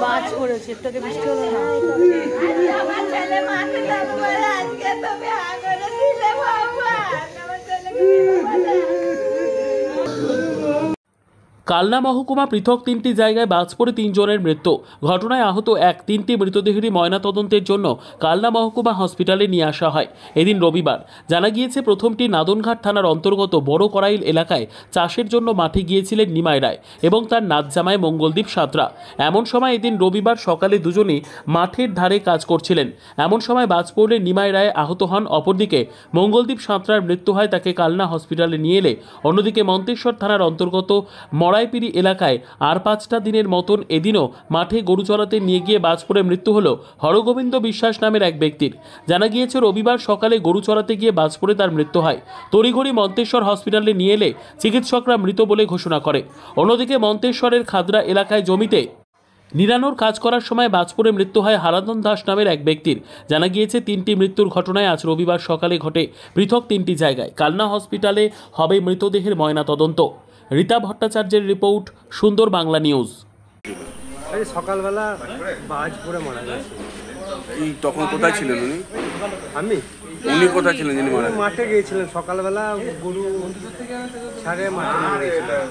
বাজ পড়েছে, একটাকে বৃষ্টি হলো না। কালনা মহকুমা পৃথক 3টি জায়গায় বাজ পড়ে 3 জনের মৃত্যু। ঘটনায় আহত 3টি মৃতদেহেরই ময়নাতদন্তের জন্য কালনা মহকুমা হসপিটালে নিয়ে আসা হয় এদিন রবিবার। জানা গিয়েছে, প্রথমটি নাদনঘাট থানার অন্তর্গত বড় করাইল এলাকায় চাষের জন্য মাঠে গিয়েছিলেন নিমাই রায় এবং তার নাত জামাই মঙ্গলদীপ সাঁতরা। এমন সময় এদিন রবিবার সকালে দুজনেই মাঠের ধারে কাজ করছিলেন। এমন সময় বাজ পড়লে নিমাই রায় আহত হন। অপরদিকে মঙ্গলদীপ সাঁতরার মৃত্যু হয়। তাকে কালনা হসপিটালে নিয়ে এলে অন্যদিকে মন্তেশ্বর থানার অন্তর্গত মরাইপিড়ি এলাকায় আর 5টা দিনের মতন এদিনও মাঠে গরু চড়াতে নিয়ে গিয়ে বাজ পড়ে মৃত্যু হল হরগোবিন্দ বিশ্বাস নামের এক ব্যক্তির। জানা গিয়েছে, রবিবার সকালে গরু চড়াতে গিয়ে বাজ পড়ে তার মৃত্যু হয়। তড়িঘড়ি মন্তেশ্বর হসপিটালে নিয়ে এলে চিকিৎসকরা মৃত বলে ঘোষণা করে। অন্যদিকে মন্তেশ্বরের খাদরা এলাকায় জমিতে নিরানোর কাজ করার সময় বাজ পড়ে মৃত্যু হয় হারাধন দাস নামের এক ব্যক্তির। জানা গিয়েছে, 3টি মৃত্যুর ঘটনায় আজ রবিবার সকালে ঘটে পৃথক 3টি জায়গায়। কালনা হসপিটালে হবে মৃতদেহের ময়নাতদন্ত। রীতা ভট্টাচার্যের রিপোর্ট, সুন্দর বাংলা নিউজ। সকালবেলা বাজ পড়ে মারা গেছে। তখন কোথায় ছিলেন উনি? উনি কোথায় ছিলেন? যিনি মারা মাঠে গিয়েছিলেন সকালবেলা, গরু ছাড়ে মাঠে গিয়েছিলেন।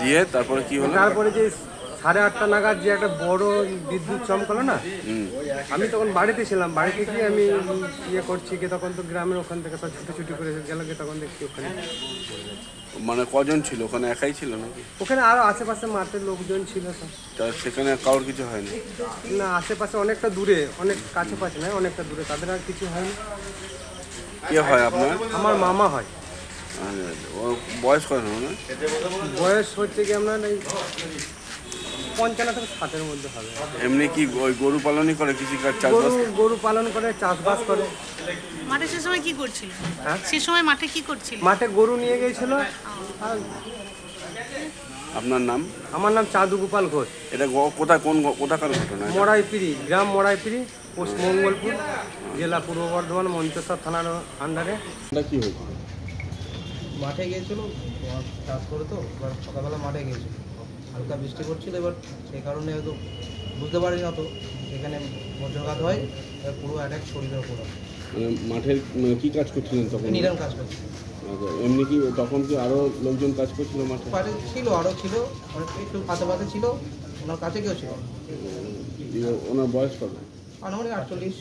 দিয়ে তারপরে কি হলো? তারপরে যে 8:30 নাগাদ যে একটা বড় বিদ্যুৎ চমকালো না, আমি তখন বাড়িতে ছিলাম। বাড়িতে গিয়ে আমি ইয়ে করছি, তখন তো গ্রামের ওখান থেকে সব ছুটি করে গেল, তখন দেখছি ওখানে। মানে কজন ছিল ওখানে? একাই ছিল নাকি? ওখানে আরো আশেপাশে মাঠের লোকজন ছিল সব। সেখানে কারোর কিছু হয়নি? না, আশেপাশে অনেকটা দূরে, অনেক কাছাকাছি নয়, অনেকটা দূরে, তাদের আর কিছু হয়নি। কে হয় আপনার? আমার মামা হয়। বয়স কত? বয়স হচ্ছে কি আপনার 55 থেকে 60-এর মধ্যে হবে। এমনি কি ওই গরু পালনই করে, কৃষিকাজ, চাষবাস? গরু পালন করে, চাষবাস করে। মাঠে সে সময় কি করছিল? সে সময় মাঠে কি করছিল? মাঠে গরু নিয়ে গিয়েছিল। আপনার নাম? আমার নাম চাঁদু গোপাল ঘোষ। এটা কোথাকার ঘটনা? মরাইপিড়ি, গ্রাম মরাইপিড়ি, পোস্ট মঙ্গলপুর, জেলা পূর্ব বর্ধমান, মন্তেশ্বর থানার আন্ডারে। কি হয়েছিল? মাঠে গিয়েছিল চাষ করে, তো এবার সকালবেলা মাঠে গিয়েছিল, হালকা বৃষ্টি করছিল। এবার সেই কারণে হয়তো বুঝতে পারিনি অত, এখানে বজ্রঘাত হয়, পুরো অ্যাটাক শরীরের উপর। মানে মাঠের কি কাজ করছিলেন তখন? নিরাম কাজ করছিল। এমনি কি তখন কি আরো লোকজন কাজ করছিল মাঠে? ছিল, আরও ছিল, একটু পাশে ছিল। ওনার কাছে কেউ ছিল। ওনার বয়স কত? আনুমানিক 48।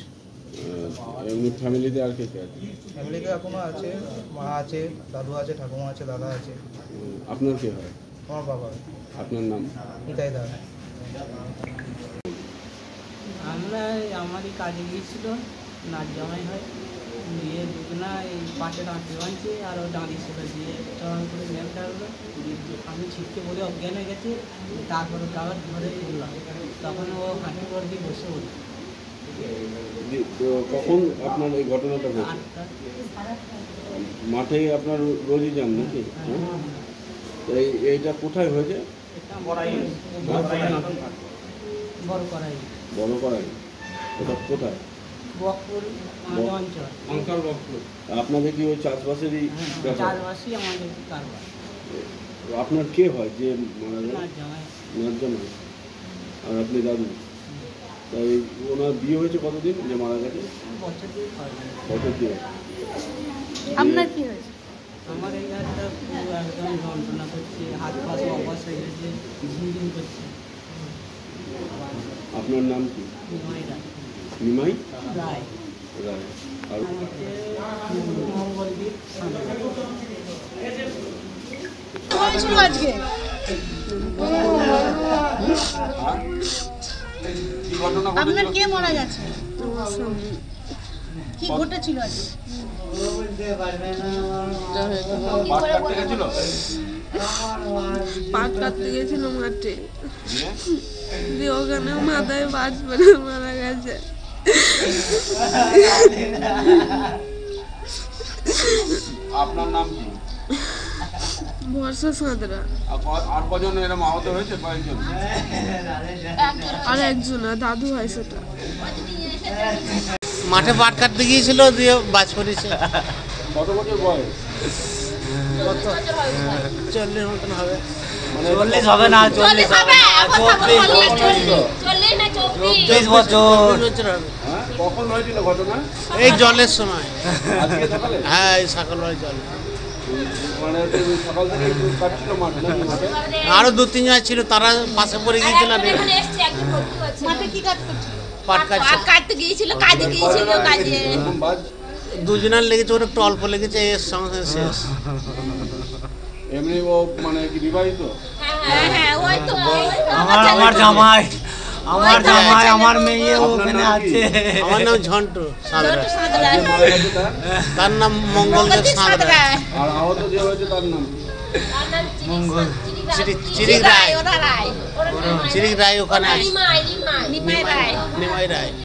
এমনি ফ্যামিলিতে আর কে কে আছে? ফ্যামিলিতে এখনো আছে, মা আছে, দাদু আছে, ঠাকুমা আছে, দাদা আছে। আপনার কে হয়? আমার বাবা। আপনার নাম? নিতাই দাদা। আমরা আমারই কাজে গিয়েছিল, নাচ জামাই হয়, দিয়ে দুজনা এই পাশে দাঁড়িয়ে বাঁধছে, আর ও দাঁড়িয়েছিল, দিয়ে চড়ান করে ল্যাপটা হলো, আমি ছিটকে বলে অজ্ঞান হয়ে গেছে। তারপরে আবার ধরে উঠলাম, তখন ও হাঁটি পর দিয়ে বসে উঠল। কখন আপনার এই ঘটনাটা ঘটে? মাঠে আপনার রোজই যান নাকি? এইটা কোথায় হয়েছে? বড় করাই। ওটা কোথায়? আপনাদের কি ওই চাষবাসেরই? চাষবাসই আমাদের কারবার। আপনার কে হয় যে মারা যায়? নাচ জামাই। আর আপনি দাদু? তাই ওনার বিয়ে হয়েছে কতদিন যে মারা গেছে? বছর দিয়ে। আপনার কি হয়েছে? আমার এই হাতটা পুরো একদম যন্ত্রণা করছে, হাত পাশে অবশ হয়ে গেছে, ঝিমঝিম করছে। আপনার নাম কি? নিমাই রায়। নিমাই রায়। রায়। আর মঙ্গলদীপ আজকে আপনার কে মারা গেছে? কি ঘটেছিল আজকে? পাট কাটতে গেছিল মাঠে, দিয়ে ওখানে মাথায় বাজ পড়ে মারা গেছে। আপনার নাম কি? বর্ষা সাঁতরা। আর কজন এরকম আহত হয়েছে? কয়েকজন? আর একজন দাদু হয় সেটা। মাঠে পাট কাটতে গিয়েছিল, দিয়ে বাজ পড়েছে। কত বছর বয়স? 40 মতন হবে। 40 হবে না, 40 হবে না, 24 বছর। হ্যাঁ, কখন হয়েছিল ঘটনা? এই জলের সময়। আজকে সকালে? হ্যাঁ, এই সকালবেলা জল। মানে সকাল থেকে একটু কাটছিল মাঠ নাকি মাঠে? আরো 2-3 জন ছিল, তারা পাশে পড়ে গিয়েছিল। মাঠে কি কাজ করছিল? পাট কাটছে। কাটতে গিয়েছিল, কাজে গিয়েছিল, কাজে। এরকম বাজ? দুজনের লেগেছে, ওর একটু অল্প লেগেছে, এর সঙ্গে শেষ। এমনি ও মানে কি বিবাহিত? হ্যাঁ হ্যাঁ, ওই তো আমার জামাই, আমার মেয়ে ওখানে আছে। আমার নাম ঝন্টু সাঁতরা। যে মারা গেছে তার নাম মঙ্গলদেব সাঁতরা। আর আহত যে হয়েছে তার নাম কি? মঙ্গল চিরিক রায়। ওরা রায়, চিরিক রায় ওখানে আছে। নিমাই রায়। নিমাই রায়।